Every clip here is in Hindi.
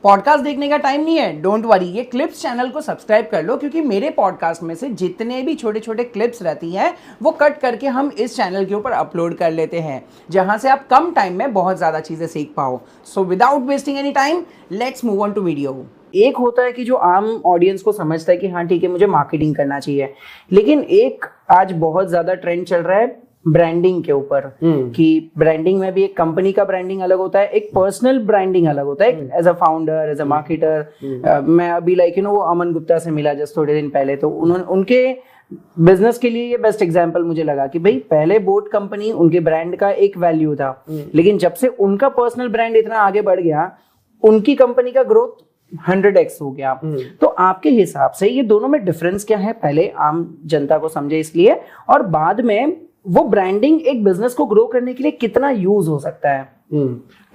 पॉडकास्ट देखने का टाइम नहीं है, डोंट वरी, ये क्लिप्स चैनल को सब्सक्राइब कर लो, क्योंकि मेरे पॉडकास्ट में से जितने भी छोटे छोटे क्लिप्स रहती हैं वो कट करके हम इस चैनल के ऊपर अपलोड कर लेते हैं, जहां से आप कम टाइम में बहुत ज़्यादा चीज़ें सीख पाओ। So without wasting any time, let's move on to video. एक होता है कि जो आम ऑडियंस को समझता है कि हाँ ठीक है, मुझे मार्केटिंग करना चाहिए, लेकिन एक आज बहुत ज़्यादा ट्रेंड चल रहा है ब्रांडिंग के ऊपर कि ब्रांडिंग में भी एक कंपनी का ब्रांडिंग अलग होता है, एक पर्सनल ब्रांडिंग अलग होता है। As a founder, as a marketer, मैं अभी वो अमन गुप्ता से मिला जस्ट थोड़े दिन पहले, तो उन्होंने उनके बिजनेस के लिए ये बेस्ट एग्जांपल मुझे लगा कि भाई पहले बोट कंपनी उनके ब्रांड का एक वैल्यू था, लेकिन जब से उनका पर्सनल ब्रांड इतना आगे बढ़ गया, उनकी कंपनी का ग्रोथ 100x हो गया। तो आपके हिसाब से ये दोनों में डिफरेंस क्या है, पहले आम जनता को समझे इसलिए, और बाद में वो ब्रांडिंग एक बिजनेस को ग्रो करने के लिए कितना यूज हो सकता है।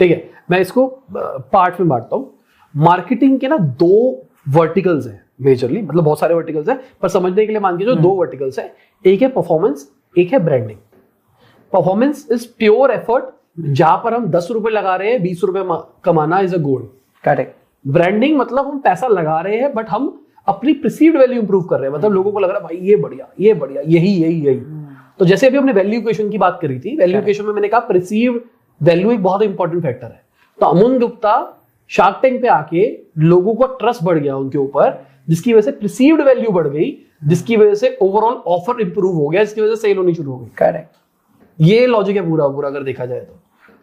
ठीक है, मैं इसको पार्ट में बांटता हूँ। मार्केटिंग के ना 2 वर्टिकल्स हैं मेजरली, मतलब बहुत सारे वर्टिकल्स हैं, पर समझने के लिए मान के जो 2 वर्टिकल्स हैं, एक है परफॉर्मेंस, एक है branding. Performance is pure effort, जहां पर हम 10 रुपए लगा रहे हैं, 20 रुपए कमाना is a goal. Correct. Branding मतलब हम पैसा लगा रहे हैं बट हम अपनी परसीव्ड वैल्यू इंप्रूव कर रहे हैं, मतलब लोगों को लग रहा है भाई ये बढ़िया, ये बढ़िया, यही। तो जैसे अभी हमने वैल्यू इक्वेशन की बात करी थी, वैल्यू इक्वेशन में मैंने कहा परसीव्ड वैल्यू एक बहुत इंपॉर्टेंट फैक्टर है। तो अमन गुप्ता शार्क टैंक पे आके लोगों का ट्रस्ट बढ़ गया उनके ऊपर, जिसकी वजह से परसीव्ड वैल्यू बढ़ गई, जिसकी वजह से ओवरऑल ऑफर इंप्रूव हो गया, जिसकी वजह से सेल होनी शुरू हो गई। करेक्ट। ये लॉजिक है पूरा अगर देखा जाए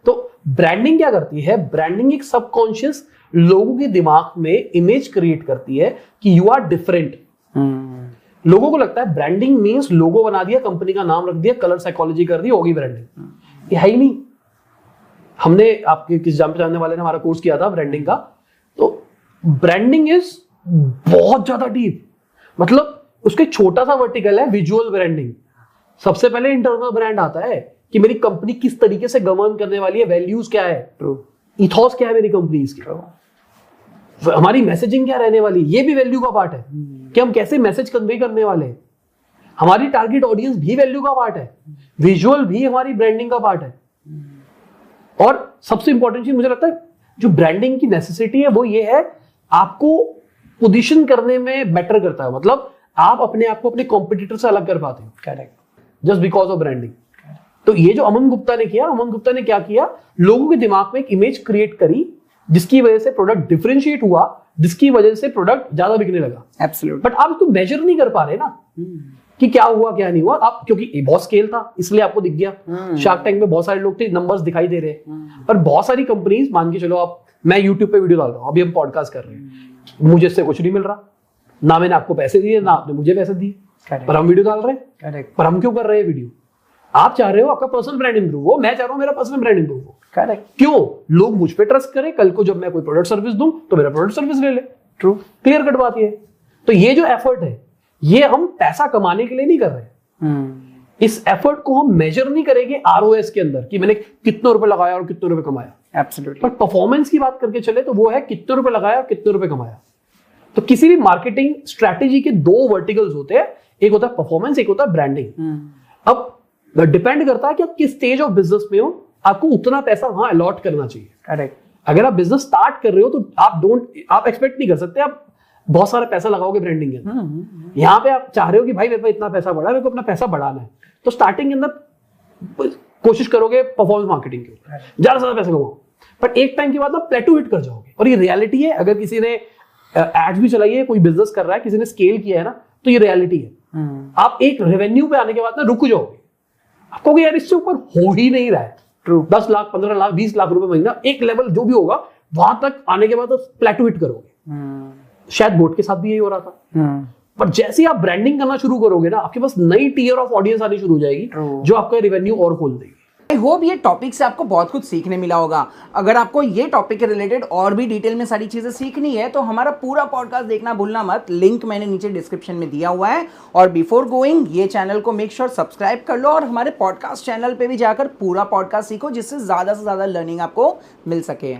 तो ब्रांडिंग क्या करती है? ब्रांडिंग एक सबकॉन्शियस लोगों के दिमाग में इमेज क्रिएट करती है कि यू आर डिफरेंट। लोगों को लगता है ब्रांडिंग मींस लोगो बना दिया, कंपनी का नाम रख दिया, कलर साइकोलॉजी कर दी, होगी ब्रांडिंग। ये है ही नहीं। हमने आपके किस जान पहचानने वाले ने हमारा कोर्स किया था ब्रांडिंग का, तो ब्रांडिंग इज बहुत ज्यादा डीप, मतलब उसके छोटा सा वर्टिकल है विजुअल ब्रांडिंग। सबसे पहले इंटरनल ब्रांड आता है कि मेरी कंपनी किस तरीके से गवर्न करने वाली है, वैल्यूज क्या है, इथॉस क्या है मेरी कंपनी की, हमारी मैसेजिंग क्या रहने वाली, ये भी वैल्यू का पार्ट है कि हम कैसे मैसेज कन्वे करने वाले हैं। हमारी टारगेट ऑडियंस भी वैल्यू का पार्ट है, विजुअल भी हमारी ब्रांडिंग का पार्ट है। और सबसे इंपॉर्टेंट चीज मुझे लगता है जो ब्रांडिंग की नेसेसिटी है वो ये है, आपको पोजीशन करने में बेटर करता है, मतलब आप अपने आप को अपने कॉम्पिटिटर से अलग कर पाते हो। Correct. Just because of branding. तो ये जो अमन गुप्ता ने किया, अमन गुप्ता ने क्या किया, लोगों के दिमाग में एक इमेज क्रिएट करी, जिसकी वजह से प्रोडक्ट डिफरेंशिएट हुआ, जिसकी वजह से प्रोडक्ट ज्यादा बिकने लगा। एब्सोल्युटली। बट आप इसको मेजर नहीं कर पा रहे ना कि क्या हुआ क्या नहीं हुआ। आप क्योंकि बहुत स्केल था इसलिए आपको दिख गया। शार्क टैंक में बहुत सारे लोग थे, नंबर्स दिखाई दे रहे हैं, पर बहुत सारी कंपनीज, मान के चलो आप, मैं यूट्यूब पे वीडियो डाल रहा हूँ, अभी हम पॉडकास्ट कर रहे हैं, मुझे इससे कुछ नहीं मिल रहा, ना मैंने आपको पैसे दिए, ना आपने मुझे पैसे दिए, पर हम वीडियो डाल रहे हैं। करेक्ट। पर हम क्यों कर रहे हैं वीडियो? आप चाह रहे हो आपका पर्सनल ब्रांड इंप्रूव हो, मैं चाह रहा हूं मेरा पर्सनल ब्रांड इंप्रूव हो। करेक्ट। क्यों? लोग मुझ पे ट्रस्ट करें, कल को जब मैं कोई प्रोडक्ट सर्विस दूं तो मेरा प्रोडक्ट सर्विस ले ले। ट्रू। क्लियर कट बात ये है। तो ये जो एफर्ट है, ये हम पैसा कमाने के लिए नहीं कर रहे। इस एफर्ट को हम मेजर नहीं करेंगे आरओएस के अंदर कि मैंने कितने रुपए लगाया और कितने रुपए कमाया। एब्सोल्युटली। पर परफॉर्मेंस की बात करके चले तो वो है कितने रुपए लगाया और कितने रुपए कमाया। तो किसी भी मार्केटिंग स्ट्रैटेजी के 2 वर्टिकल्स होते हैं, एक होता है परफॉर्मेंस, एक होता है ब्रांडिंग। अब डिपेंड करता है कि आप किस स्टेज ऑफ बिजनेस में हो, आपको उतना पैसा वहां अलॉट करना चाहिए। करेक्ट। अगर आप बिजनेस स्टार्ट कर रहे हो तो आप एक्सपेक्ट नहीं कर सकते आप बहुत सारा पैसा लगाओगे ब्रांडिंग के अंदर। यहाँ पे आप चाह रहे हो कि भाई मेरे पास इतना पैसा बढ़ा है, मेरे को अपना पैसा बढ़ाना है, तो स्टार्टिंग के अंदर कोशिश करोगे परफॉर्मेंस मार्केटिंग के ऊपर ज्यादा से ज्यादा पैसा कमाओ, पर एक टाइम के बाद आप प्लेटू हिट कर जाओगे। और ये रियलिटी है, अगर किसी ने एड्स भी चलाई है, कोई बिजनेस कर रहा है, किसी ने स्केल किया है ना, तो ये रियलिटी है। आप एक रेवेन्यू पे आने के बाद ना रुक जाओगे, आप कहोगे यार इससे ऊपर हो ही नहीं रहा है। ट्रू। 10 लाख, 15 लाख, 20 लाख रुपए महीना, एक लेवल जो भी होगा वहां तक आने के बाद तो प्लेटू हिट करोगे। शायद बोट के साथ भी यही हो रहा था। पर जैसे ही आप ब्रांडिंग करना शुरू करोगे ना, आपके पास नई टीयर ऑफ ऑडियंस आनी शुरू हो जाएगी, जो आपका रेवेन्यू और खोल देगी। आई होप ये टॉपिक से आपको बहुत कुछ सीखने मिला होगा। अगर आपको ये टॉपिक के रिलेटेड और भी डिटेल में सारी चीजें सीखनी है तो हमारा पूरा पॉडकास्ट देखना भूलना मत, लिंक मैंने नीचे डिस्क्रिप्शन में दिया हुआ है। और बिफोर गोइंग ये चैनल को मेक श्योर सब्सक्राइब कर लो, और हमारे पॉडकास्ट चैनल पे भी जाकर पूरा पॉडकास्ट सीखो, जिससे ज्यादा से ज्यादा लर्निंग आपको मिल सके।